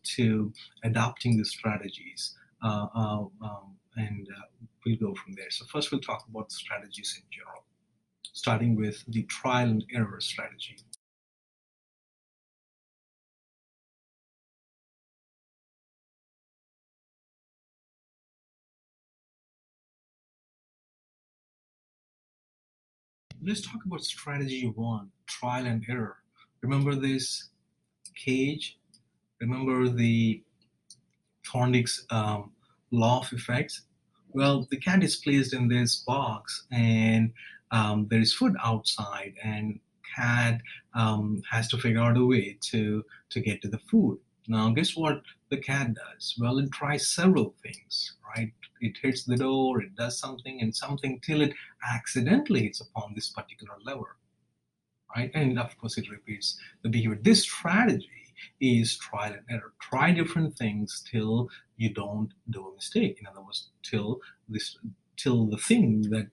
to adopting the strategies, and we'll go from there. So first we'll talk about strategies in general, starting with the trial and error strategy. Let's talk about strategy one, trial and error. Remember this cage? Remember the Thorndike's law of effects? Well, the cat is placed in this box, and there is food outside, and cat has to figure out a way to get to the food. Now, guess what the cat does? Well, it tries several things, right? It hits the door, it does something and something till it accidentally hits upon this particular lever, right? And of course, it repeats the behavior. This strategy is trial and error. Try different things till you don't do a mistake. In other words, till the thing that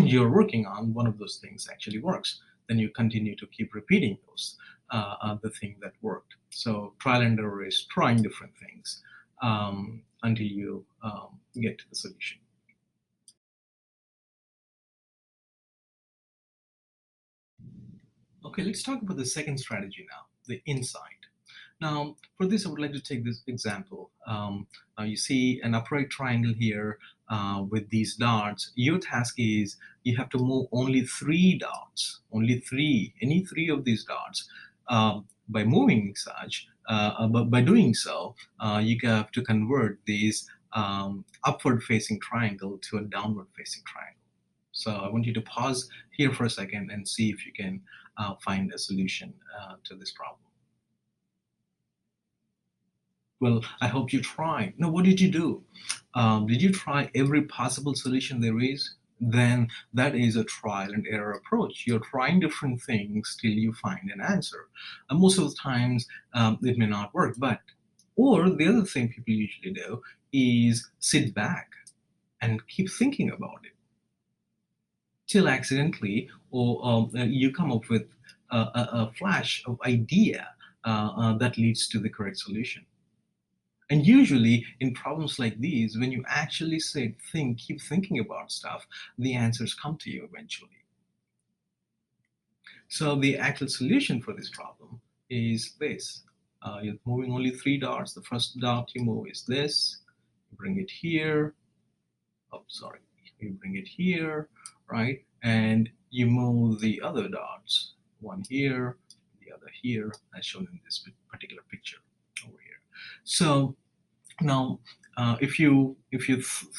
you're working on, one of those things actually works. Then you continue to keep repeating those, the thing that worked. So trial and error is trying different things until you get to the solution. Okay, let's talk about the second strategy now, the insight. Now, for this, I would like to take this example. Now you see an upright triangle here with these dots. Your task is you have to move only 3 dots, only three, any 3 of these dots. By moving such, but by doing so, you have to convert these upward-facing triangle to a downward-facing triangle. So I want you to pause here for a second and see if you can find a solution to this problem. Well, I hope you tried. Now, what did you do? Did you try every possible solution there is? Then that is a trial and error approach. You're trying different things till you find an answer. And most of the times it may not work, or the other thing people usually do is sit back and keep thinking about it till accidentally, or you come up with a flash of idea that leads to the correct solution. And usually in problems like these, when you actually keep thinking about stuff, the answers come to you eventually. So the actual solution for this problem is this. You're moving only 3 dots. The first dot you move is this. You bring it here. Oh, sorry. You bring it here, right? And you move the other dots. One here, the other here, as shown in this particular picture over here. So now, if you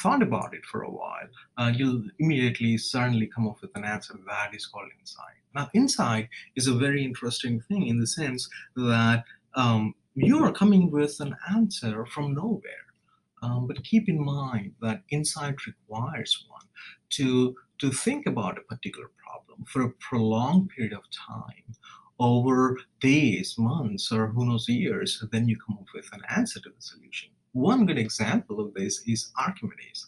thought about it for a while, you'll immediately suddenly come up with an answer that is called insight. Now, insight is a very interesting thing in the sense that you are coming with an answer from nowhere. But keep in mind that insight requires one to think about a particular problem for a prolonged period of time, over days, months, or who knows, years. Then you come up with an answer to the solution. One good example of this is Archimedes,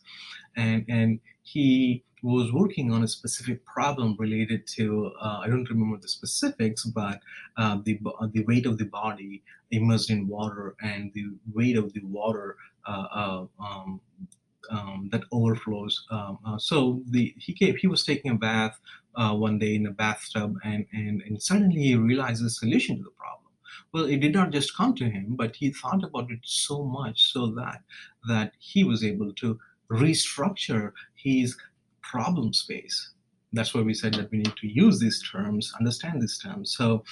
and he was working on a specific problem related to I don't remember the specifics, but the weight of the body immersed in water and the weight of the water that overflows. So he was taking a bath one day in a bathtub, and suddenly he realized the solution to the problem. Well, it did not just come to him, but he thought about it so much so that he was able to restructure his problem space. That's why we said that we need to use these terms, understand these terms. So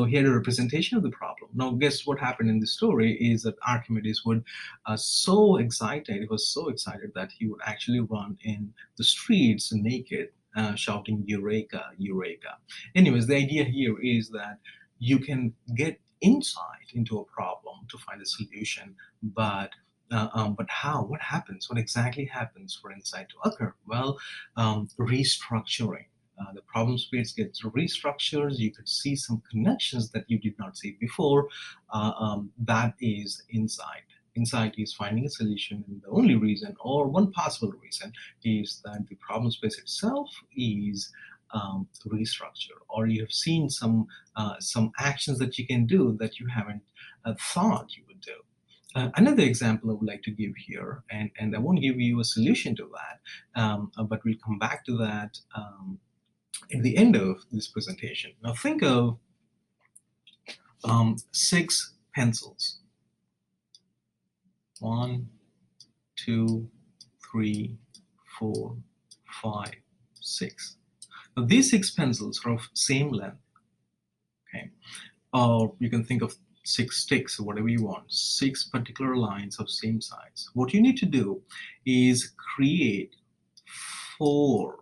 he had a representation of the problem. Now, guess what happened in the story is that Archimedes would he was so excited that he would actually run in the streets naked, shouting "Eureka, Eureka." Anyways, the idea here is that you can get insight into a problem to find a solution, but how? What happens? What exactly happens for insight to occur? Well, restructuring. The problem space gets restructured. You could see some connections that you did not see before. That is insight. Insight is finding a solution, and the only reason, or one possible reason, is that the problem space itself is restructured, or you have seen some actions that you can do that you haven't thought you would do. Another example I would like to give here, and I won't give you a solution to that, but we'll come back to that at the end of this presentation. Now think of 6 pencils. 1, 2, 3, 4, 5, 6. Now these 6 pencils are of same length, okay? Or you can think of 6 sticks or whatever you want, 6 particular lines of same size. What you need to do is create four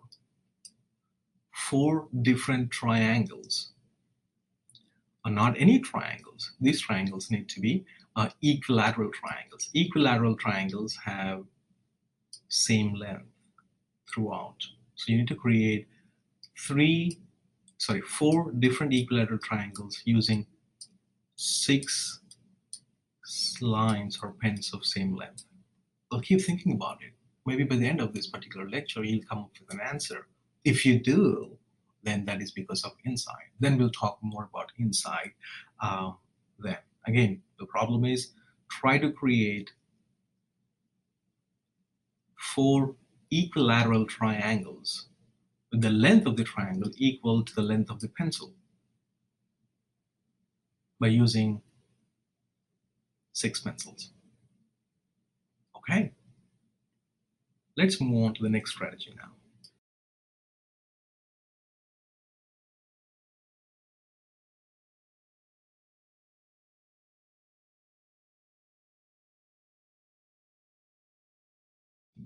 different triangles. Not any triangles. These triangles need to be equilateral triangles. Equilateral triangles have same length throughout. So you need to create 4 different equilateral triangles using 6 lines or pens of same length. Well, keep thinking about it. Maybe by the end of this particular lecture, you'll come up with an answer. If you do, then that is because of insight. Then we'll talk more about insight then. Again, the problem is try to create 4 equilateral triangles with the length of the triangle equal to the length of the pencil by using 6 pencils. Okay, let's move on to the next strategy now.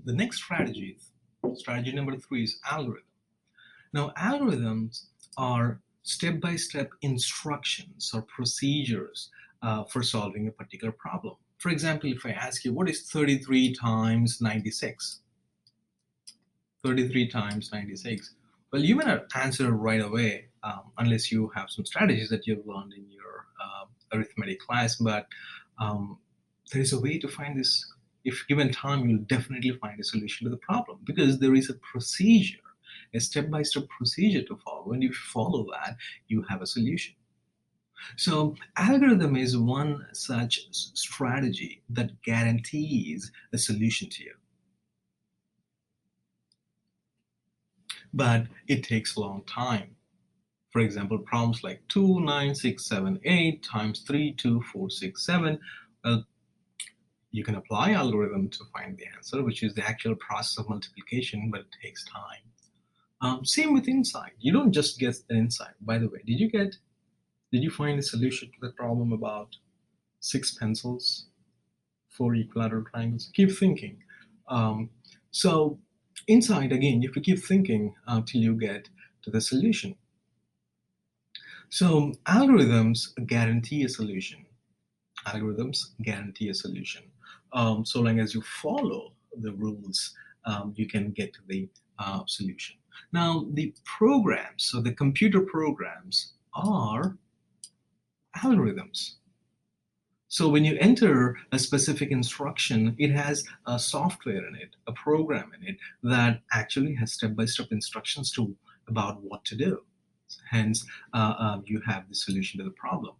The next strategy number 3, is algorithm. Now, algorithms are step-by-step instructions or procedures for solving a particular problem. For example, if I ask you, what is 33 times 96? 33 times 96. Well, you may not answer right away unless you have some strategies that you've learned in your arithmetic class, but there is a way to find this. If given time, you'll definitely find a solution to the problem because there is a procedure, a step-by-step procedure to follow. And if you follow that, you have a solution. So algorithm is one such strategy that guarantees a solution to you. But it takes a long time. For example, problems like 2, 9, 6, 7, 8 times 3, 2, 4, 6, 7. Well, you can apply algorithm to find the answer, which is the actual process of multiplication, but it takes time. Same with insight. You don't just get an insight. By the way, did you find a solution to the problem about 6 pencils, 4 equilateral triangles? Keep thinking. So insight, again, you have to keep thinking till you get to the solution. So algorithms guarantee a solution. Algorithms guarantee a solution. So long as you follow the rules, you can get to the solution. Now, the programs, so the computer programs are algorithms. So when you enter a specific instruction, it has a software in it, a program in it that actually has step-by-step instructions about what to do. Hence, you have the solution to the problem.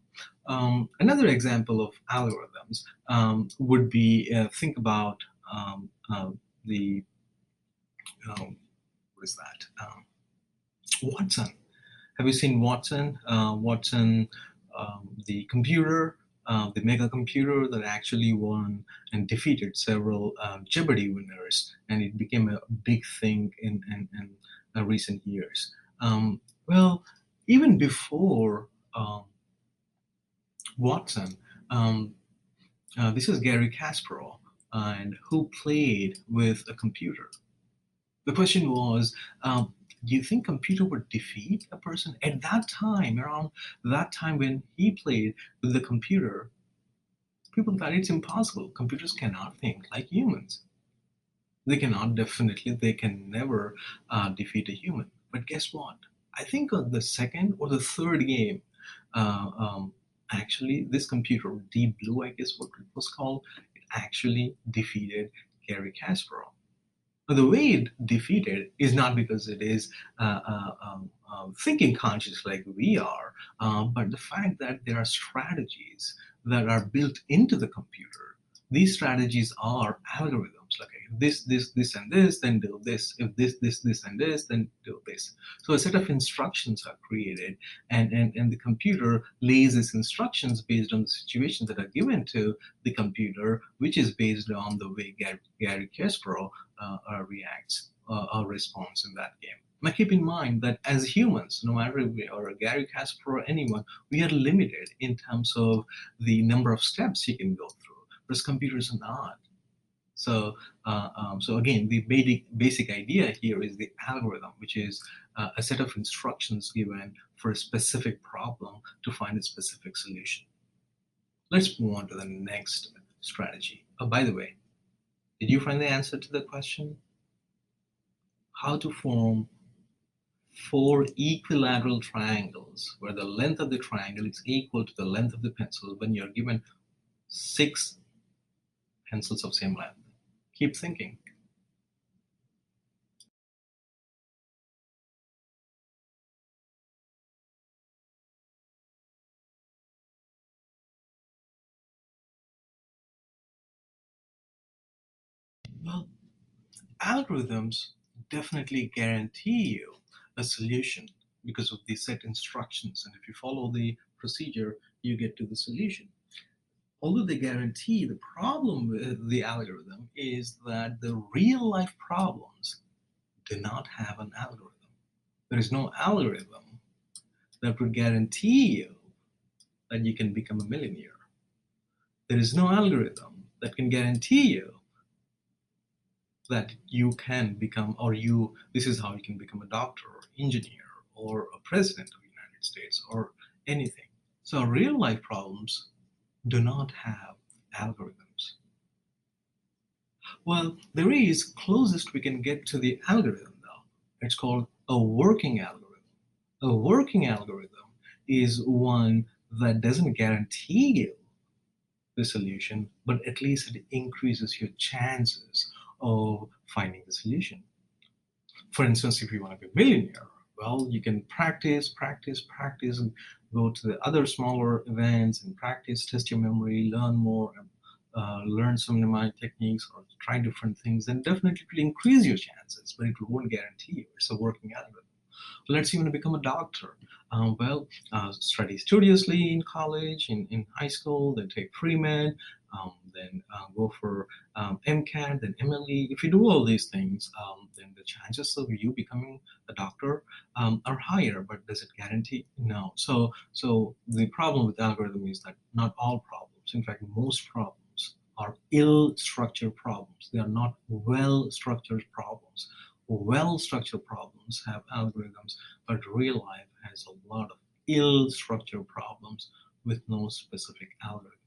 Another example of algorithms would be think about the what is that? Watson. Have you seen Watson? Watson, the computer, the mega computer that actually won and defeated several Jeopardy winners, and it became a big thing in recent years. Well, even before Watson, this is Gary Kasparov, and who played with a computer. The question was, do you think computer would defeat a person? At that time, around that time when he played with the computer, people thought it's impossible. Computers cannot think like humans. They cannot, definitely, they can never defeat a human. But guess what? I think on the second or the third game, actually, this computer, Deep Blue, I guess what it was called, it actually defeated Gary Kasparov. Now, the way it defeated is not because it is thinking conscious like we are, but the fact that there are strategies that are built into the computer. These strategies are algorithms. Like if this, and this, then do this. If this, and this, then do this. So a set of instructions are created, and the computer lays its instructions based on the situations that are given to the computer, which is based on the way Gary Kasparov reacts or responds in that game. Now, keep in mind that as humans, no matter if we are Gary Kasparov or anyone, we are limited in terms of the number of steps you can go through, whereas computers are not. So again, the basic idea here is the algorithm, which is a set of instructions given for a specific problem to find a specific solution. Let's move on to the next strategy. Oh, by the way, did you find the answer to the question? How to form four equilateral triangles where the length of the triangle is equal to the length of the pencil when you're given six pencils of same length. Keep thinking. Well, algorithms definitely guarantee you a solution because of the set instructions. And if you follow the procedure, you get to the solution. Although they guarantee, the problem with the algorithm is that the real life problems do not have an algorithm. There is no algorithm that would guarantee you that you can become a millionaire. There is no algorithm that can guarantee you that you can become, or you, this is how you can become a doctor or engineer or a president of the United States or anything. So real life problems do not have algorithms. Well, there is closest we can get to the algorithm though. It's called a working algorithm. A working algorithm is one that doesn't guarantee you the solution, but at least it increases your chances of finding the solution. For instance, if you want to be a millionaire, well, you can practice, and go to the other smaller events and practice, test your memory, learn more, learn some mnemonic techniques, or try different things, and definitely it will increase your chances, but it won't guarantee you. It's a working algorithm. Let's say you want to become a doctor. Study studiously in college, in high school, then take pre-med, then go for MCAT, then MLE. If you do all these things, then the chances of you becoming a doctor are higher, but does it guarantee? No. So the problem with algorithm is that not all problems, in fact, most problems are ill-structured problems. They are not well-structured problems. Well-structured problems have algorithms, but real life has a lot of ill-structured problems with no specific algorithm.